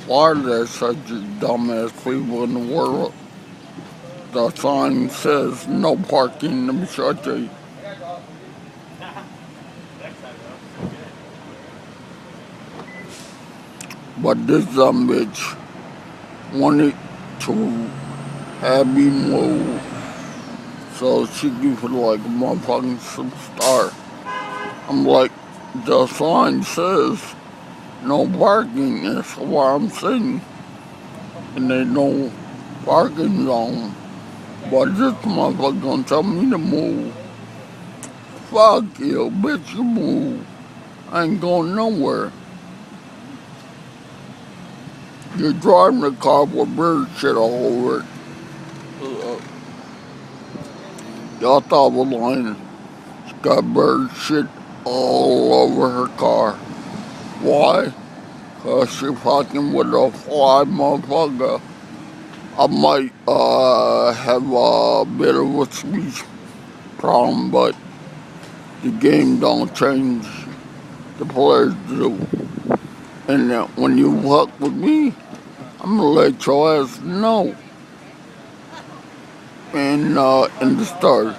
Why are there such dumbass people in the world? The sign says no parking in the street. But this dumb bitch wanted to have me move so she could feel like a motherfucking superstar. I'm like, the sign says no parking, that's why I'm sitting. And there's no parking zone. But this motherfucker gonna tell me to move. Fuck you, bitch, you move. I ain't going nowhere. You're driving a car with bird shit all over it. Y'all thought I was lying. She got bird shit all over her car. Why? Cause she fucking with a fly motherfucker. I might have a bit of a speech problem, but the game don't change. The players do. And when you fuck with me, I'm gonna let your ass know. And in the start.